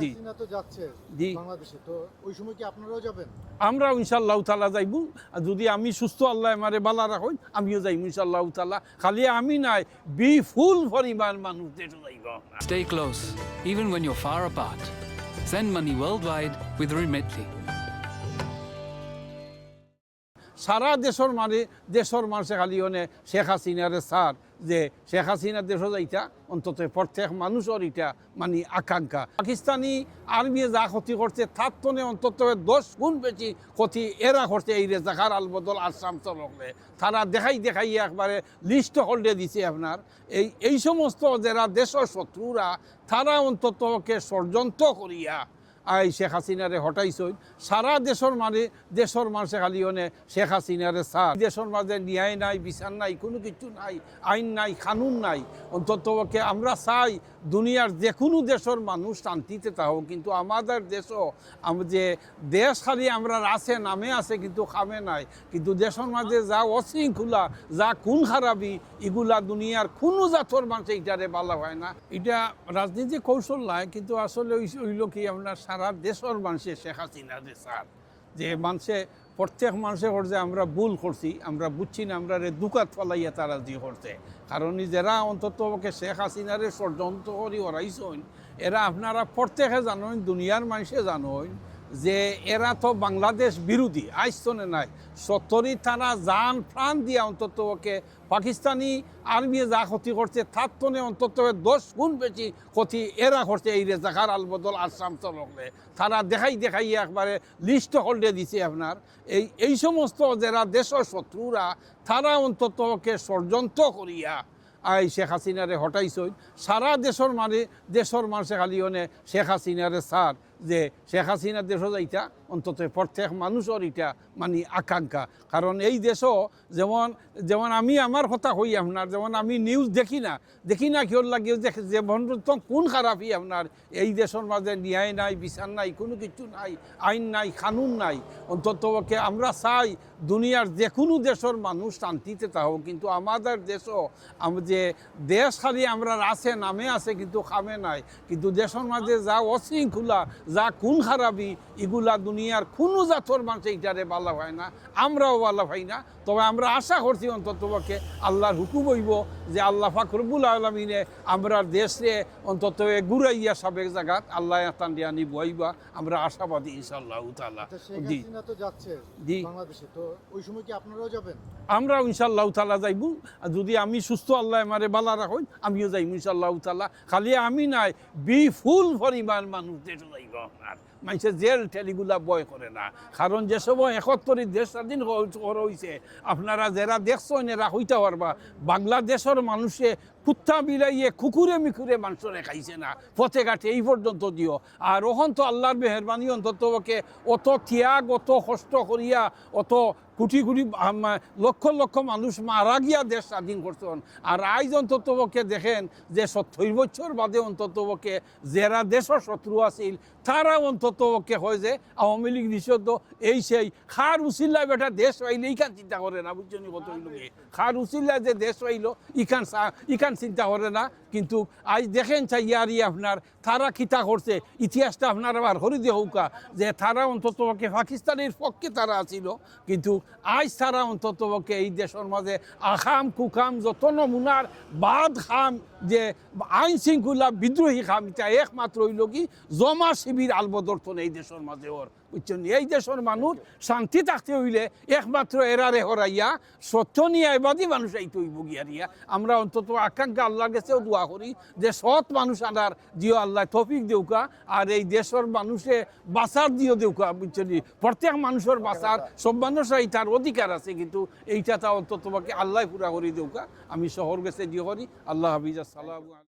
জি হাসিনা তো যাচ্ছে জি বাংলাদেশে, তো ওই সময় কি আপনারাও যাবেন? আমরা ইনশাআল্লাহ তাআলা যাইব। যদি আমি সুস্থ আল্লাহ আমারে বালা রাখুন আমিও যাইব ইনশাআল্লাহ তাআলা। খালি আমি নাই বিপুল পরিমাণ মানুষ দেশে যাইব। Stay close, even when you're far apart. Send money worldwide with Remitly. সারা দেশের মানুষে খালি শেখ হাসিনারে স্যার যে শেখ হাসিনা দেশ যাইতা অন্তত প্রত্যেক মানুষের এটা মানে আকাঙ্ক্ষা। পাকিস্তানি আর্মি যা ক্ষতি করছে তার তনে অন্তত 10 গুণ বেশি ক্ষতি এরা করছে এই রেজাকার আলবদল আসাম চলকলে। তারা দেখাই একবারে লিস্ট হোল্ডে দিছে আপনার এই সমস্ত যারা দেশের শত্রুরা তারা অন্ততকে ষড়যন্ত্র করিয়া শেখ হাসিনারে হটাইছই। সারা দেশের মানুষে খালি শেখ হাসিনারে স্যার দেশের মাঝে ন্যায় নাই, বিচার নাই, কোনো কিছু নাই, আইন নাই, কানুন নাই। অন্ততকে আমরা চাই দুনিয়ার যে কোনো দেশের মানুষ শান্তিতে থাকুক, কিন্তু আমাদের দেশও যে দেশ খালি আমরা আছে নামে আছে কিন্তু খামে নাই। কিন্তু দেশের মাঝে যা অশৃঙ্খলা, যা খুন খারাপি, এগুলা দুনিয়ার কোনো জাতর মানুষ এটারে ভালো হয় না। এটা রাজনীতি কৌশল নাই, কিন্তু আসলে হইল কি আপনার সারা দেশের মানুষে শেখ হাসিনা স্যার যে মানুষে প্রত্যেক মানুষের যে আমরা ভুল করছি, আমরা বুঝছি না, আমরা দুকাত ফলাইয়া তারা যে করছে। কারণ যারা অন্তত শেখ হাসিনারে ষড়যন্ত্র করি ওরাইছেন, এরা আপনারা প্রত্যেকে জানেন, দুনিয়ার মানুষে জানেন যে এরা তো বাংলাদেশ বিরোধী আইসনে নাই। 70 তারা জান প্রাণ দিয়া অন্তত পাকিস্তানি আর্মি যা ক্ষতি করছে তার তনে অন্তত 10 গুণ বেশি ক্ষতি এরা করছে এই রেজাকার আলবদল আসাম চলকলে। তারা দেখাই একবারে লিস্ট হোল্ডে দিছে আপনার এই সমস্ত যারা দেশের শত্রুরা তারা অন্ততকে ষড়যন্ত্র করিয়া শেখ হাসিনারে হটাইছই। সারা দেশের মানুষে খালি শেখ হাসিনারে স্যার যে শেখ হাসিনা দেশও যাইতা অন্তত প্রত্যেক মানুষের এটা মানে আকাঙ্ক্ষা। কারণ এই দেশও যেমন আমি আমার কথা কই আপনার, যেমন আমি নিউজ দেখি না কেউর লাগে যে কোন খারাপই আপনার এই দেশের মাঝে ন্যায় নাই, বিচার নাই, কোনো কিছু নাই, আইন নাই, কানুন নাই। অন্ততকে আমরা চাই দুনিয়ার যে কোনো দেশের মানুষ শান্তিতে থাকুক, কিন্তু আমাদের দেশও যে দেশ খালি আমরা আছে নামে আছে কিন্তু খামে নাই। কিন্তু দেশের মাঝে যা অশৃঙ্খলা, যা খুন খারাপি, এগুলা দুনিয়ার কোনো জাতর মানুষ এইটারে ভালো হয় না, আমরাও ভালো পাই না। তবে আমরা আশা করছি অন্ততপক্ষে আল্লাহর হুকুম হইব যে আল্লাহ পাক রব্বুল আলামিনে আমরা দেশে অন্তত ঘুরাইয়া সাবেক জায়গাত আল্লাহ তান দিয়া নিবইবা, আমরা আশাবাদী ইনশাআল্লাহ তাআলা। জি, হাসিনা তো যাচ্ছে বাংলাদেশে, তো ওই সময় কি আপনারাও যাবেন? আমরা ইনশাআল্লাহ তাআলা যাইব। যদি আমি সুস্থ আল্লাহ আমারে বালা রাখুন আমিও যাইব ইনশাআল্লাহ তাআলা। খালি আমি নাই বিপুল পরিমাণ মানুষ দেশে যাইব। আপনার মানুষের জেল ঠেলিগুলা বয় করে না, কারণ যে সময় 71 দেশ স্বাধীন হয়েছে আপনারা যারা দেখছেন এরা হইতে পারবা বাংলাদেশের মানুষে কুত্তা বিলাইয়ে কুকুরে মিকুরে মানুষরে খাইছে না পথে ঘাটে এই পর্যন্ত দিও। আর ওখান তো আল্লাহর মেহরবানি অন্ততকে অত ত্যাগ, অত কষ্ট করিয়া, অত কোটি লক্ষ মানুষ মারা গিয়া দেশ স্বাধীন করছেন। আর আজ অন্ততকে দেখেন যে 70 বছর বাদে অন্ততকে যারা দেশের শত্রু আছিল তারা অন্ততকে হয় যে আওয়ামী লীগ নিষিদ্ধ এই সেই খার উচিল্লায় বেটা দেশ পাইলে ইখান চিন্তা করে না, বুঝছেন কত লোকে খার উচিল্লায় যে দেশ পাইল ইখান চিন্তা করে না। কিন্তু আজ দেখেন চাইয়ারি আপনার তারা খিতা করছে, ইতিহাসটা আপনার আবার হরিদে হৌকা যে তারা অন্ততকে পাকিস্তানের পক্ষে তারা আছিল, কিন্তু আজ তারা অন্ততকে এই দেশের মাঝে আখাম কুখাম যত নমুনার বাদ খাম যে আইন শৃঙ্খলা বিদ্রোহী খাম, এটা একমাত্র হইল কি জমা শিবির আলবদর্থন এই দেশের মাঝে ওর, বুঝছেন। এই দেশের মানুষ শান্তি থাকতে হইলে একমাত্র এরারে হরাইয়া সত্য ন্যায়বাদী মানুষ আইতে হইব গিয়ারিয়া। আমরা অন্তত আকাঙ্ক্ষা আল্লাহর কাছেও দোয়া করি যে সৎ মানুষ আনার দিও আল্লাহ তৌফিক দেউকা, আর এই দেশের মানুষে বাঁচার দিও দেউকা, বুঝছেন। প্রত্যেক মানুষের বাঁচার সব মানুষরাই তার অধিকার আছে, কিন্তু এইটা তা অন্তত আল্লাহ পুরা করি দেউকা। আমি শহর গেছে দিও করি। আল্লাহ হাফিজ, আসসালামু আলাইকুম।